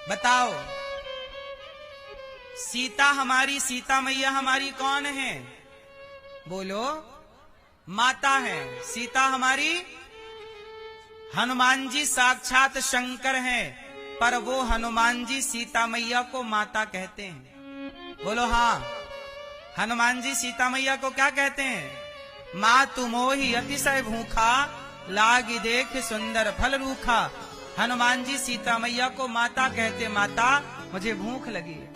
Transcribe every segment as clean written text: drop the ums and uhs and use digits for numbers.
बताओ, सीता मैया हमारी कौन है? बोलो, माता है। सीता हमारी, हनुमान जी साक्षात शंकर हैं, पर वो हनुमान जी सीता मैया को माता कहते हैं। बोलो हाँ, हनुमान जी सीता मैया को क्या कहते हैं? माँ तुमोहि अतिशय भूखा, लागी देख सुंदर फल रूखा। हनुमान जी सीता मैया को माता कहते, माता मुझे भूख लगी है।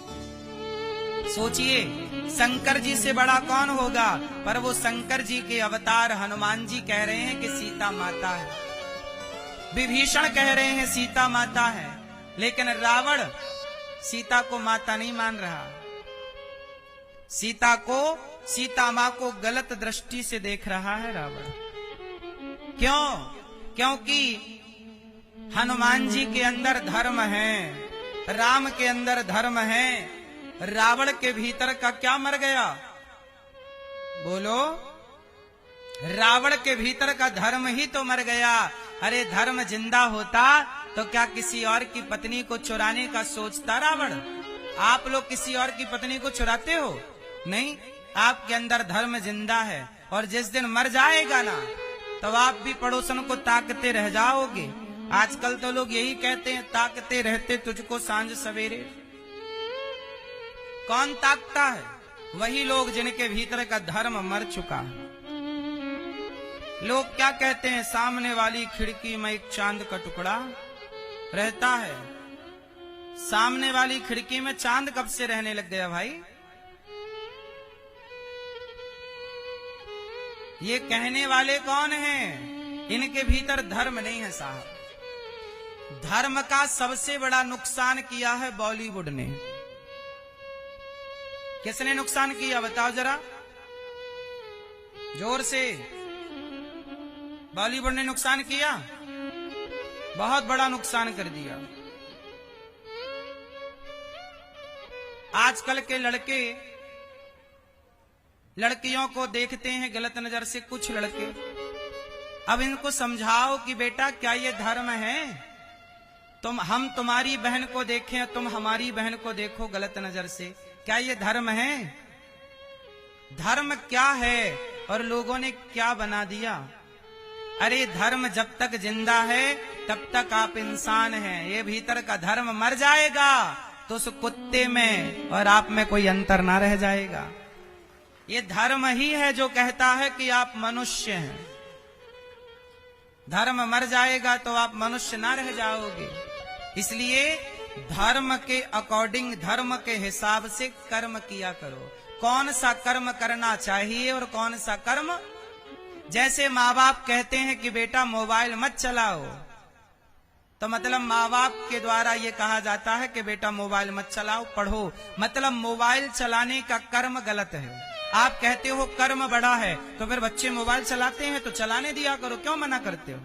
सोचिए, शंकर जी से बड़ा कौन होगा? पर वो शंकर जी के अवतार हनुमान जी कह रहे हैं कि सीता माता है। विभीषण कह रहे हैं सीता माता है, लेकिन रावण सीता को माता नहीं मान रहा। सीता मां को गलत दृष्टि से देख रहा है रावण। क्यों? क्योंकि हनुमान जी के अंदर धर्म है, राम के अंदर धर्म है, रावण के भीतर का क्या मर गया? बोलो, रावण के भीतर का धर्म ही तो मर गया। अरे धर्म जिंदा होता तो क्या किसी और की पत्नी को चुराने का सोचता रावण? आप लोग किसी और की पत्नी को चुराते हो? नहीं, आपके अंदर धर्म जिंदा है, और जिस दिन मर जाएगा ना, तब आप भी पड़ोसन को ताकते रह जाओगे। आजकल तो लोग यही कहते हैं, ताकते रहते तुझको सांझ सवेरे। कौन ताकता है? वही लोग जिनके भीतर का धर्म मर चुका है। लोग क्या कहते हैं? सामने वाली खिड़की में एक चांद का टुकड़ा रहता है। सामने वाली खिड़की में चांद कब से रहने लग गया भाई? ये कहने वाले कौन हैं? इनके भीतर धर्म नहीं है साहब। धर्म का सबसे बड़ा नुकसान किया है बॉलीवुड ने। किसने नुकसान किया बताओ जरा, जोर से। बॉलीवुड ने नुकसान किया, बहुत बड़ा नुकसान कर दिया। आजकल के लड़के लड़कियों को देखते हैं गलत नजर से, कुछ लड़के। अब इनको समझाओ कि बेटा क्या ये धर्म है? हम तुम्हारी बहन को देखें, तुम हमारी बहन को देखो गलत नजर से, क्या ये धर्म है? धर्म क्या है और लोगों ने क्या बना दिया? अरे धर्म जब तक जिंदा है तब तक आप इंसान हैं। ये भीतर का धर्म मर जाएगा तो उस कुत्ते में और आप में कोई अंतर ना रह जाएगा। ये धर्म ही है जो कहता है कि आप मनुष्य हैं। धर्म मर जाएगा तो आप मनुष्य ना रह जाओगे। इसलिए धर्म के अकॉर्डिंग, धर्म के हिसाब से कर्म किया करो। कौन सा कर्म करना चाहिए और कौन सा कर्म? जैसे माँ बाप कहते हैं कि बेटा मोबाइल मत चलाओ, तो मतलब माँ बाप के द्वारा ये कहा जाता है कि बेटा मोबाइल मत चलाओ, पढ़ो। मतलब मोबाइल चलाने का कर्म गलत है। आप कहते हो कर्म बड़ा है, तो फिर बच्चे मोबाइल चलाते हैं तो चलाने दिया करो, क्यों मना करते हो?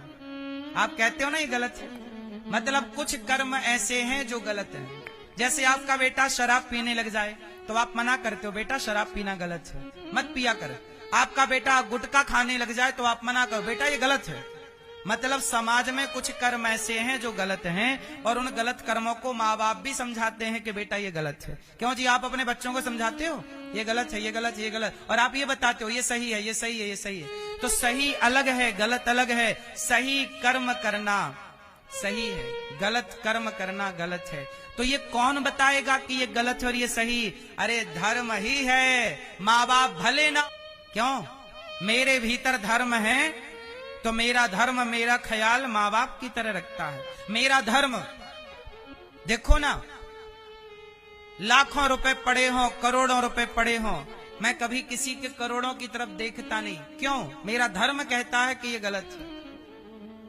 आप कहते हो ना ये गलत है। मतलब कुछ कर्म ऐसे हैं जो गलत हैं। जैसे आपका बेटा शराब पीने लग जाए तो आप मना करते हो, बेटा शराब पीना गलत है, मत पिया कर। आपका बेटा गुटखा खाने लग जाए तो आप मना करो, बेटा ये गलत है। मतलब समाज में कुछ कर्म ऐसे हैं जो गलत हैं, और उन गलत कर्मों को माँ बाप भी समझाते हैं कि बेटा ये गलत है। क्यों जी? आप अपने बच्चों को समझाते हो ये गलत है, ये गलत है, ये गलत, और आप ये बताते हो ये सही है, ये सही है, ये सही है। तो सही अलग है, गलत अलग है। सही कर्म करना सही है, गलत कर्म करना गलत है। तो ये कौन बताएगा कि ये गलत है और ये सही? अरे धर्म ही है। माँ बाप भले ना, क्यों? मेरे भीतर धर्म है तो मेरा धर्म, मेरा ख्याल माँ बाप की तरह रखता है। मेरा धर्म देखो ना, लाखों रुपए पड़े हों, करोड़ों रुपए पड़े हों, मैं कभी किसी के करोड़ों की तरफ देखता नहीं। क्यों? मेरा धर्म कहता है कि ये गलत है।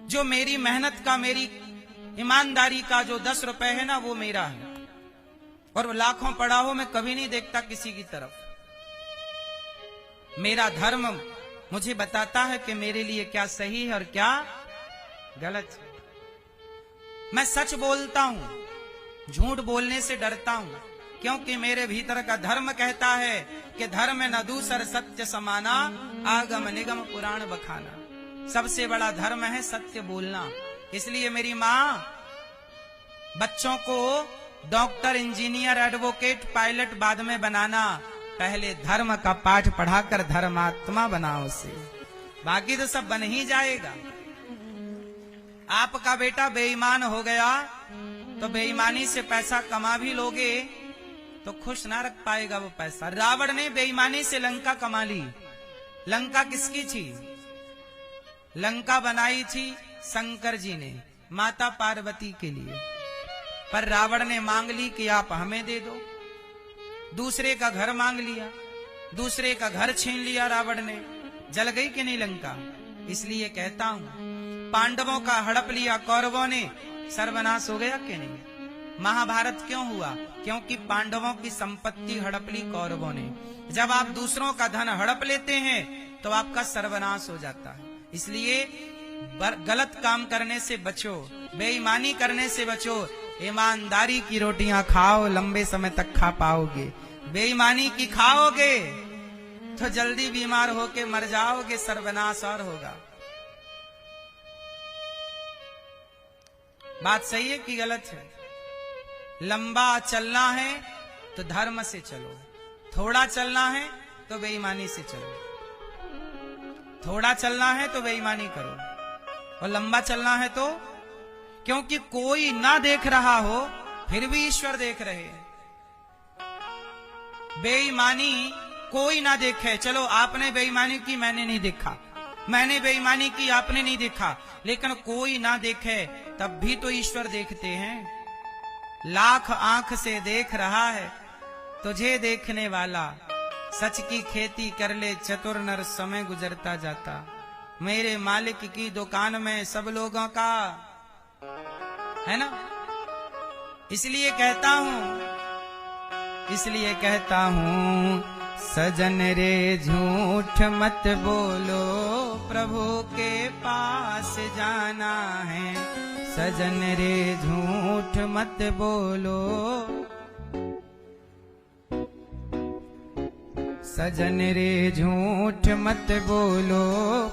जो मेरी मेहनत का, मेरी ईमानदारी का जो 10 रुपए है ना, वो मेरा है, और लाखों पड़ा हो मैं कभी नहीं देखता किसी की तरफ। मेरा धर्म मुझे बताता है कि मेरे लिए क्या सही है और क्या गलत है। मैं सच बोलता हूं, झूठ बोलने से डरता हूं, क्योंकि मेरे भीतर का धर्म कहता है कि धर्म न दूसर सत्य समाना, आगम निगम पुराण बखाना। सबसे बड़ा धर्म है सत्य बोलना। इसलिए मेरी माँ बच्चों को डॉक्टर, इंजीनियर, एडवोकेट, पायलट बाद में बनाना, पहले धर्म का पाठ पढ़ाकर धर्मात्मा बनाओ उसे, बाकी तो सब बन ही जाएगा। आपका बेटा बेईमान हो गया तो बेईमानी से पैसा कमा भी लोगे तो खुश ना रख पाएगा वो पैसा। रावण ने बेईमानी से लंका कमा ली। लंका किसकी थी? लंका बनाई थी शंकर जी ने माता पार्वती के लिए, पर रावण ने मांग ली कि आप हमें दे दो। दूसरे का घर मांग लिया, दूसरे का घर छीन लिया रावण ने। जल गई कि नहीं लंका? इसलिए कहता हूं, पांडवों का हड़प लिया कौरवों ने, सर्वनाश हो गया कि नहीं? महाभारत क्यों हुआ? क्योंकि पांडवों की संपत्ति हड़प ली कौरवों ने। जब आप दूसरों का धन हड़प लेते हैं तो आपका सर्वनाश हो जाता है। इसलिए गलत काम करने से बचो, बेईमानी करने से बचो। ईमानदारी की रोटियां खाओ, लंबे समय तक खा पाओगे। बेईमानी की खाओगे तो जल्दी बीमार होके मर जाओगे, सर्वनाश और होगा। बात सही है कि गलत है? लंबा चलना है तो धर्म से चलो, थोड़ा चलना है तो बेईमानी से चलो। थोड़ा चलना है तो बेईमानी करो, और लंबा चलना है तो, क्योंकि कोई ना देख रहा हो फिर भी ईश्वर देख रहे हैं। बेईमानी कोई ना देखे, चलो आपने बेईमानी की मैंने नहीं देखा, मैंने बेईमानी की आपने नहीं देखा, लेकिन कोई ना देखे तब भी तो ईश्वर देखते हैं। लाख आंख से देख रहा है तुझे देखने वाला, सच की खेती कर ले चतुर नर, समय गुजरता जाता। मेरे मालिक की दुकान में सब लोगों का है ना। इसलिए कहता हूं सजन रे झूठ मत बोलो, प्रभु के पास जाना है। सजन रे झूठ मत बोलो, सजन रे झूठ मत बोलो,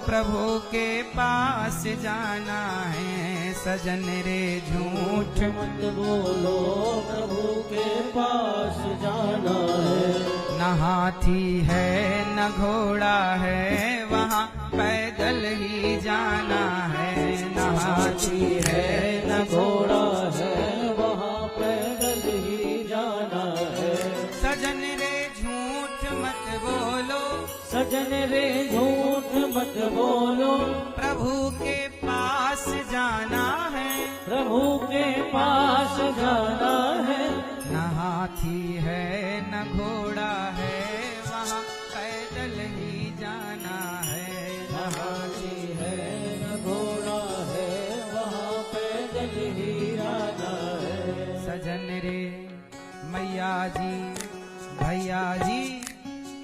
प्रभु के पास जाना है। सजन रे झूठ मत बोलो, प्रभु के पास जाना है। न हाथी है न घोड़ा है, वहाँ पैदल ही जाना है। न हाथी है न घोड़ा है, वहाँ पैदल ही जाना है। सजन रे झूठ मत बोलो, सजन रे झूठ मत बोलो, प्रभु के पास जाना है। प्रभु के पास जाना है। न हाथी है न घोड़ा है, वहाँ पैदल ही जाना है। न हाथी है न घोड़ा है, वहाँ पैदल ही जाना है। सजन रे मैया जी भैया जी,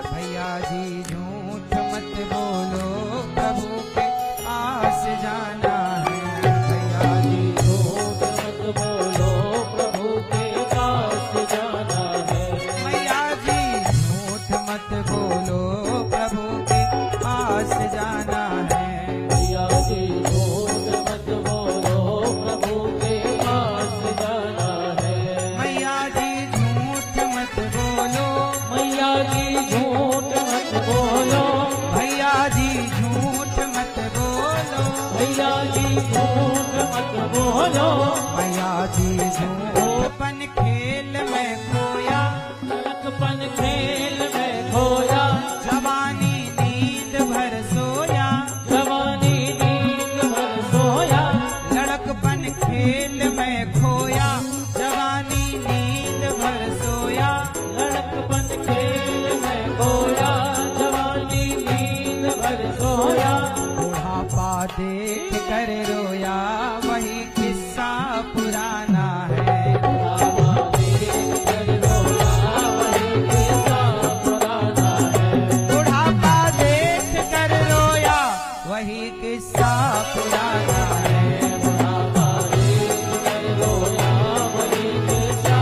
भैया जी झूठ मत बोलो, प्रभु के पास जाना है। भैया जी झूठ मत बोलो, प्रभु के पास जाना है। मैया जी झूठ मत बोलो, प्रभु के पास जाना है। भैया जी झूठ मत बोलो, प्रभु के पास जाना है। मैया जी झूठ मत बोलो, मैया जी झूठ मत बोलो, भैया जी झूठ मत बोलो, भैया जी झूठ मत बोलो। मैया जी झूठपन खेल में खोया, लड़कपन खेल में खोया, जवानी नींद भर सोया। जवानी नींद भर सोया। लड़कपन खेल में खोया, जवानी नींद भर सोया। लड़कपन खेल में खोया, जवानी नींद भर सोया। बुढ़ापा देख कर रोया, वही किस्सा पुराना है। बुढ़ापा देख कर रोया, वही किस्सा पुराना है। बुढ़ापा देख कर रोया, वही किस्सा पुराना है। बुढ़ापा देख कर रोया, वही किस्सा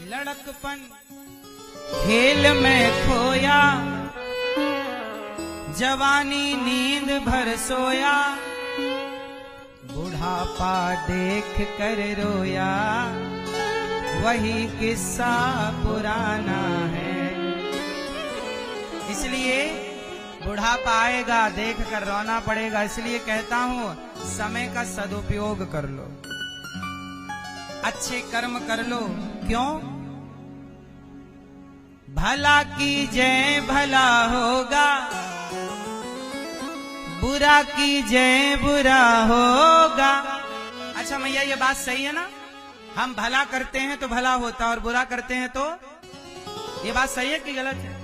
लड़कपन खेल में खोया, जवानी नींद भर सोया, बुढ़ापा देख कर रोया, वही किस्सा पुराना है। इसलिए बुढ़ापा आएगा, देख कर रोना पड़ेगा। इसलिए कहता हूं समय का सदुपयोग कर लो, अच्छे कर्म कर लो। क्यों? भला कीजिए भला होगा, बुरा कीजिए बुरा होगा। अच्छा मैया ये बात सही है ना? हम भला करते हैं तो भला होता और बुरा करते हैं तो? ये बात सही है कि गलत है?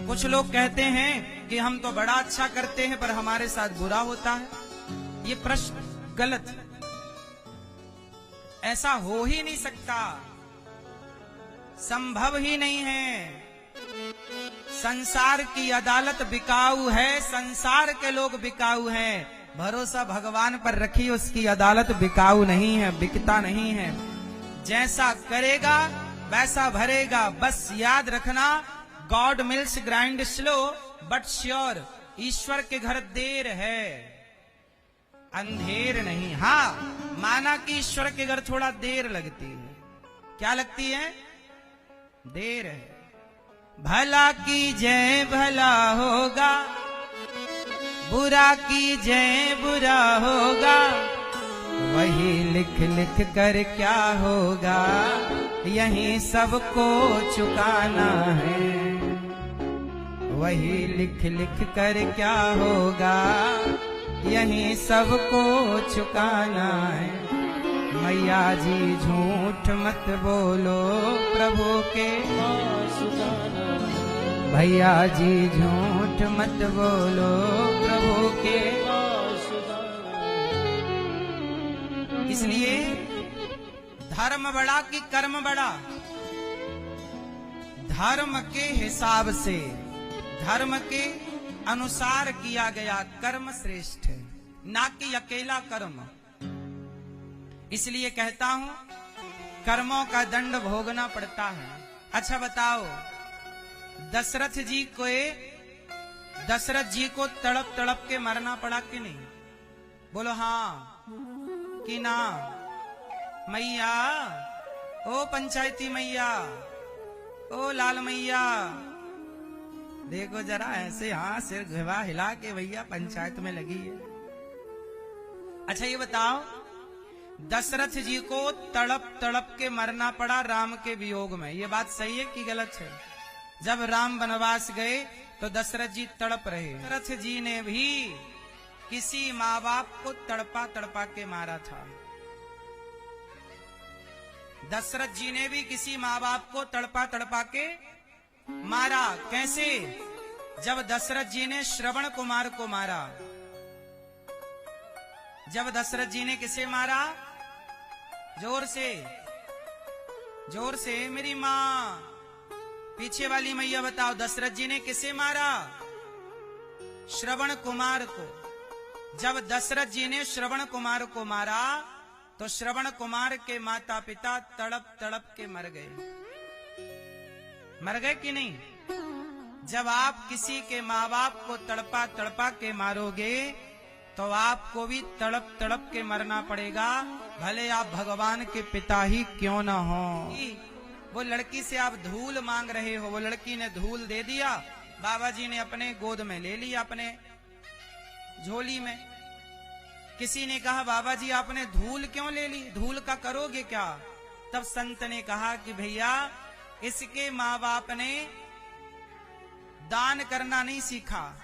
कुछ लोग कहते हैं कि हम तो बड़ा अच्छा करते हैं पर हमारे साथ बुरा होता है। ये प्रश्न गलत है, ऐसा हो ही नहीं सकता, संभव ही नहीं है। संसार की अदालत बिकाऊ है, संसार के लोग बिकाऊ हैं। भरोसा भगवान पर रखिए, उसकी अदालत बिकाऊ नहीं है, बिकता नहीं है। जैसा करेगा वैसा भरेगा। बस याद रखना, God mills grind slow but sure. ईश्वर के घर देर है, अंधेर नहीं। हाँ, माना कि ईश्वर के घर थोड़ा देर लगती है। क्या लगती है? देर है। भला कीजिए भला होगा, बुरा कीजिए बुरा होगा, वही लिख लिख कर क्या होगा, यही सबको चुकाना है। वही लिख लिख कर क्या होगा, यही सबको चुकाना है। मैया जी झूठ मत बोलो, प्रभु के सुजाना है। भैया जी झूठ मत बोलो, प्रभु के सुजाना है। इसलिए धर्म बड़ा कि कर्म बड़ा? धर्म के हिसाब से, धर्म के अनुसार किया गया कर्म श्रेष्ठ है, ना कि अकेला कर्म। इसलिए कहता हूं कर्मों का दंड भोगना पड़ता है। अच्छा बताओ, दशरथ जी को तड़प तड़प के मरना पड़ा कि नहीं? बोलो हाँ कि ना? मैया, ओ पंचायती मैया, ओ लाल मैया, देखो जरा ऐसे हाँ सिर घिवा हिला के भैया पंचायत में लगी है। अच्छा ये बताओ, दशरथ जी को तड़प तड़प के मरना पड़ा राम के वियोग में, ये बात सही है कि गलत है? जब राम वनवास गए तो दशरथ जी तड़प रहे। दशरथ जी ने भी किसी माँ बाप को तड़पा तड़पा के मारा था। दशरथ जी ने भी किसी माँ बाप को तड़पा तड़पा के मारा। कैसे? जब दशरथ जी ने श्रवण कुमार को मारा। जब दशरथ जी ने किसे मारा? जोर से, जोर से मेरी माँ, पीछे वाली मैया बताओ, दशरथ जी ने किसे मारा? श्रवण कुमार को। जब दशरथ जी ने श्रवण कुमार को मारा तो श्रवण कुमार के माता पिता तड़प तड़प के मर गए। मर गए कि नहीं? जब आप किसी के माँ बाप को तड़पा तड़पा के मारोगे तो आपको भी तड़प तड़प के मरना पड़ेगा, भले आप भगवान के पिता ही क्यों ना हो। वो लड़की से आप धूल मांग रहे हो, वो लड़की ने धूल दे दिया, बाबा जी ने अपने गोद में ले लिया, अपने झोली में। किसी ने कहा बाबा जी आपने धूल क्यों ले ली, धूल का करोगे क्या? तब संत ने कहा कि भैया इसके माँ बाप ने दान करना नहीं सीखा,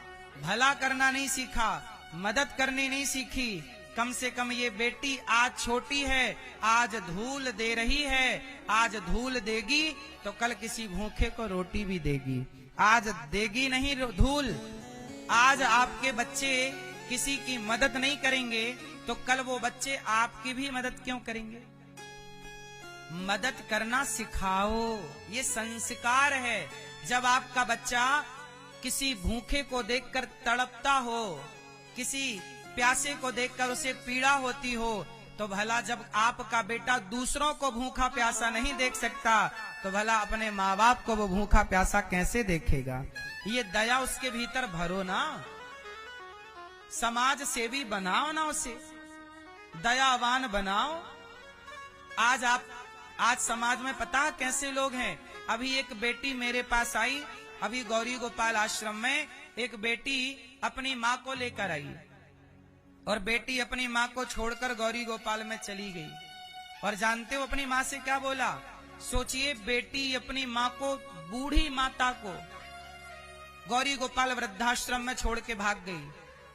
भला करना नहीं सीखा, मदद करनी नहीं सीखी। कम से कम ये बेटी आज छोटी है, आज धूल दे रही है, आज धूल देगी तो कल किसी भूखे को रोटी भी देगी। आज देगी नहीं धूल, आज आपके बच्चे किसी की मदद नहीं करेंगे तो कल वो बच्चे आपकी भी मदद क्यों करेंगे? मदद करना सिखाओ, ये संस्कार है। जब आपका बच्चा किसी भूखे को देखकर तड़पता हो, किसी प्यासे को देखकर उसे पीड़ा होती हो, तो भला जब आपका बेटा दूसरों को भूखा प्यासा नहीं देख सकता, तो भला अपने माँ बाप को वो भूखा प्यासा कैसे देखेगा? ये दया उसके भीतर भरो ना, समाज सेवी बनाओ ना, उसे दयावान बनाओ। आज समाज में पता है कैसे लोग हैं? अभी एक बेटी मेरे पास आई, अभी गौरी गोपाल आश्रम में एक बेटी अपनी माँ को लेकर आई, और बेटी अपनी माँ को छोड़कर गौरी गोपाल में चली गई। और जानते हो अपनी माँ से क्या बोला? सोचिए, बेटी अपनी माँ को, बूढ़ी माता को गौरी गोपाल वृद्धाश्रम में छोड़ के भाग गई।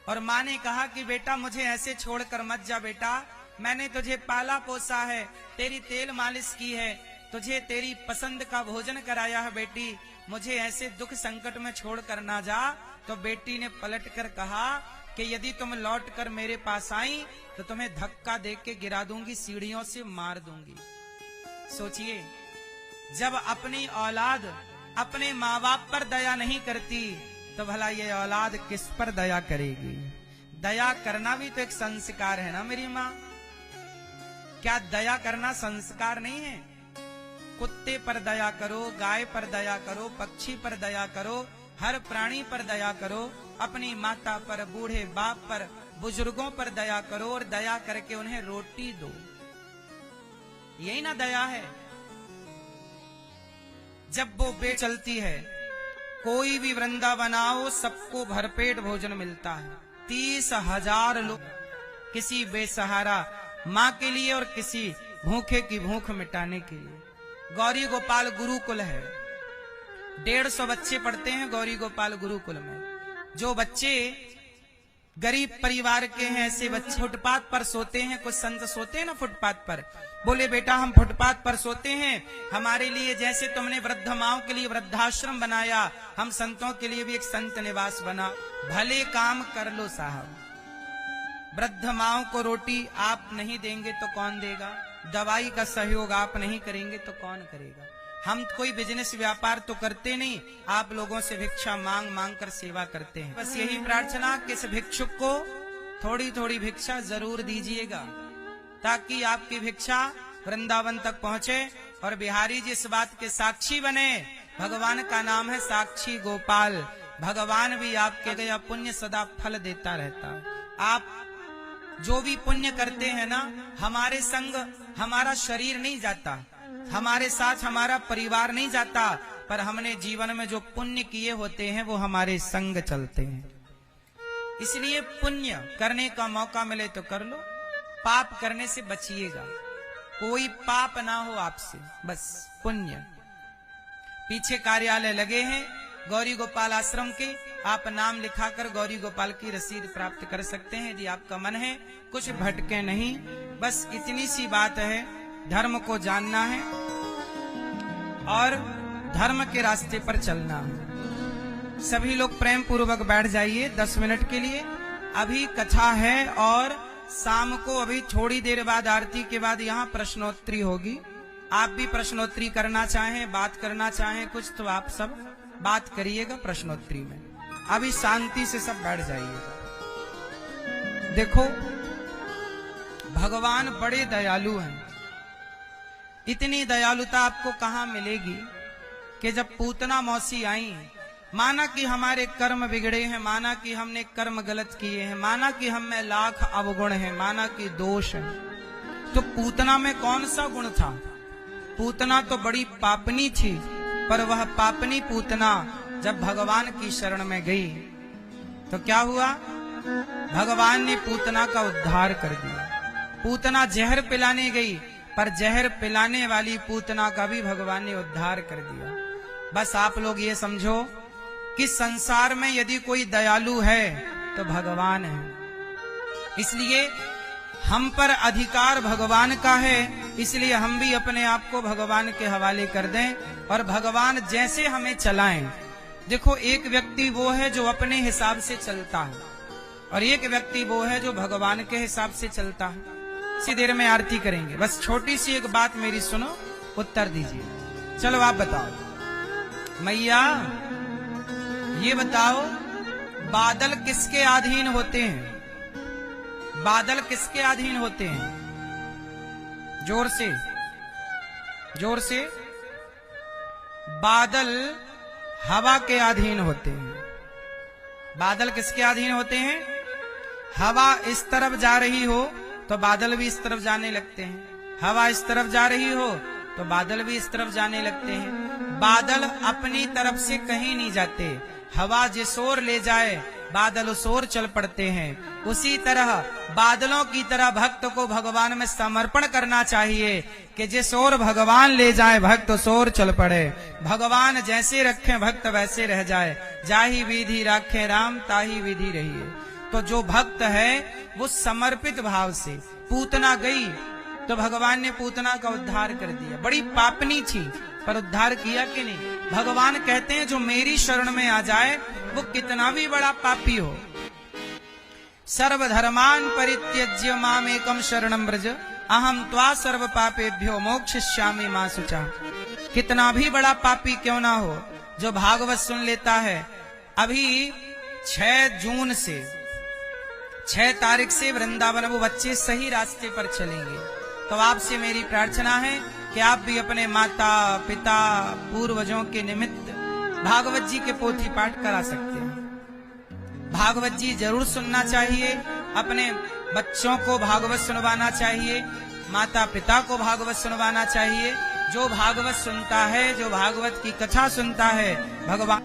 और माँ ने कहा कि बेटा मुझे ऐसे छोड़कर मत जा बेटा, मैंने तुझे पाला पोसा है, तेरी तेल मालिश की है, तुझे तेरी पसंद का भोजन कराया है बेटी, मुझे ऐसे दुख संकट में छोड़ कर ना जा। तो बेटी ने पलट कर कहा कि यदि तुम लौट कर मेरे पास आई तो तुम्हें धक्का दे के गिरा दूंगी, सीढ़ियों से मार दूंगी। सोचिए, जब अपनी औलाद अपने माँ बाप पर दया नहीं करती तो भला ये औलाद किस पर दया करेगी? दया करना भी तो एक संस्कार है ना मेरी माँ। क्या दया करना संस्कार नहीं है? कुत्ते पर दया करो, गाय पर दया करो, पक्षी पर दया करो, हर प्राणी पर दया करो, अपनी माता पर, बूढ़े बाप पर, बुजुर्गों पर दया करो, और दया करके उन्हें रोटी दो। यही ना दया है। जब वो बे चलती है, कोई भी वृंदावन आओ, सबको भरपेट भोजन मिलता है। 30,000 लोग किसी बेसहारा माँ के लिए और किसी भूखे की भूख मिटाने के लिए। गौरी गोपाल गुरुकुल है, 150 बच्चे पढ़ते हैं गौरी गोपाल गुरुकुल में। जो बच्चे गरीब परिवार के हैं, ऐसे बच्चे फुटपाथ पर सोते हैं। कुछ संत सोते हैं ना फुटपाथ पर, बोले बेटा हम फुटपाथ पर सोते हैं, हमारे लिए जैसे तुमने वृद्ध माओं के लिए वृद्धाश्रम बनाया, हम संतों के लिए भी एक संत निवास बना। भले काम कर लो साहब, वृद्ध माओं को रोटी आप नहीं देंगे तो कौन देगा? दवाई का सहयोग आप नहीं करेंगे तो कौन करेगा? हम कोई बिजनेस व्यापार तो करते नहीं, आप लोगों से भिक्षा मांग मांग कर सेवा करते हैं। बस यही प्रार्थना कि इस भिक्षुक को थोड़ी थोड़ी भिक्षा जरूर दीजिएगा, ताकि आपकी भिक्षा वृंदावन तक पहुंचे और बिहारी जी इस बात के साक्षी बने। भगवान का नाम है साक्षी गोपाल। भगवान भी आपके गया पुण्य सदा फल देता रहता है। आप जो भी पुण्य करते हैं ना, हमारे संग हमारा शरीर नहीं जाता, हमारे साथ हमारा परिवार नहीं जाता, पर हमने जीवन में जो पुण्य किए होते हैं वो हमारे संग चलते हैं। इसलिए पुण्य करने का मौका मिले तो कर लो, पाप करने से बचिएगा। कोई पाप ना हो आपसे, बस पुण्य। पीछे कार्यालय लगे हैं गौरी गोपाल आश्रम के, आप नाम लिखाकर गौरी गोपाल की रसीद प्राप्त कर सकते हैं यदि आपका मन है। कुछ भटके नहीं, बस इतनी सी बात है, धर्म को जानना है और धर्म के रास्ते पर चलना है। सभी लोग प्रेम पूर्वक बैठ जाइए 10 मिनट के लिए। अभी कथा है और शाम को अभी थोड़ी देर बाद आरती के बाद यहाँ प्रश्नोत्तरी होगी। आप भी प्रश्नोत्तरी करना चाहें, बात करना चाहें कुछ, तो आप सब बात करिएगा प्रश्नोत्तरी में। अभी शांति से सब बैठ जाइएगा। देखो, भगवान बड़े दयालु हैं। इतनी दयालुता आपको कहां मिलेगी कि जब पूतना मौसी आई, माना कि हमारे कर्म बिगड़े हैं, माना कि हमने कर्म गलत किए हैं, माना कि हम में लाख अवगुण हैं, माना कि दोष है, तो पूतना में कौन सा गुण था? पूतना तो बड़ी पापनी थी, पर वह पापनी पूतना जब भगवान की शरण में गई तो क्या हुआ? भगवान ने पूतना का उद्धार कर दिया। पूतना जहर पिलाने गई, पर जहर पिलाने वाली पूतना का भी भगवान ने उद्धार कर दिया। बस आप लोग ये समझो कि संसार में यदि कोई दयालु है तो भगवान है। इसलिए हम पर अधिकार भगवान का है, इसलिए हम भी अपने आप को भगवान के हवाले कर दें और भगवान जैसे हमें चलाएं। देखो, एक व्यक्ति वो है जो अपने हिसाब से चलता है और एक व्यक्ति वो है जो भगवान के हिसाब से चलता है। इसी देर में आरती करेंगे, बस छोटी सी एक बात मेरी सुनो, उत्तर दीजिए। चलो आप बताओ मैया, ये बताओ बादल किसके अधीन होते हैं? बादल किसके अधीन होते हैं? जोर से, जोर से। बादल हवा के अधीन होते हैं। बादल किसके अधीन होते हैं? हवा इस तरफ जा रही हो तो बादल भी इस तरफ जाने लगते हैं, हवा इस तरफ जा रही हो तो बादल भी इस तरफ जाने लगते हैं। बादल अपनी तरफ से कहीं नहीं जाते, हवा जिस ओर ले जाए बादल उस ओर चल पड़ते हैं। उसी तरह बादलों की तरह भक्त को भगवान में समर्पण करना चाहिए कि जिस ओर भगवान ले जाए भक्त उस ओर चल पड़े। भगवान जैसे रखें भक्त वैसे रह जाए, जाही विधि राखे राम ताही विधि रहिए। तो जो भक्त है वो समर्पित भाव से, पूतना गई तो भगवान ने पूतना का उद्धार कर दिया, बड़ी पापनी थी पर उद्धार किया कि नहीं? भगवान कहते हैं जो मेरी शरण में आ जाए वो कितना भी बड़ा पापी हो। सर्वधर्मान परित्यज्य माम एकम शरणम व्रज अहम त्वा सर्व पापेभ्यो मोक्षयिष्यामि मा शुचा। कितना भी बड़ा पापी क्यों ना हो, जो भागवत सुन लेता है। अभी 6 जून से 6 तारीख से वृंदावन वो बच्चे सही रास्ते पर चलेंगे। तो आपसे मेरी प्रार्थना है कि आप भी अपने माता पिता पूर्वजों के निमित्त भागवत जी के पोथी पाठ करा सकते हैं। भागवत जी जरूर सुनना चाहिए, अपने बच्चों को भागवत सुनवाना चाहिए, माता पिता को भागवत सुनवाना चाहिए। जो भागवत सुनता है, जो भागवत की कथा सुनता है, भगवान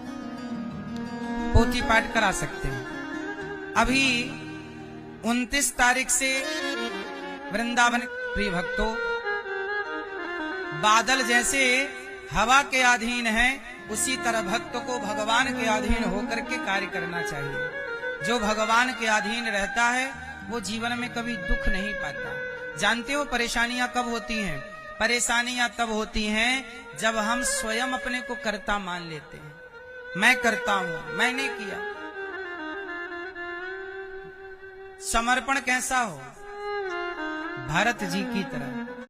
पोथी पाठ करा सकते हैं। अभी 29 तारीख से वृंदावन, प्रिय भक्तों, बादल जैसे हवा के अधीन है उसी तरह भक्त को भगवान के अधीन होकर के कार्य करना चाहिए। जो भगवान के अधीन रहता है वो जीवन में कभी दुख नहीं पाता। जानते हो परेशानियां कब होती हैं? परेशानियां तब होती हैं जब हम स्वयं अपने को कर्ता मान लेते हैं। मैं करता हूं, मैंने किया। समर्पण कैसा हो? भरत जी की तरह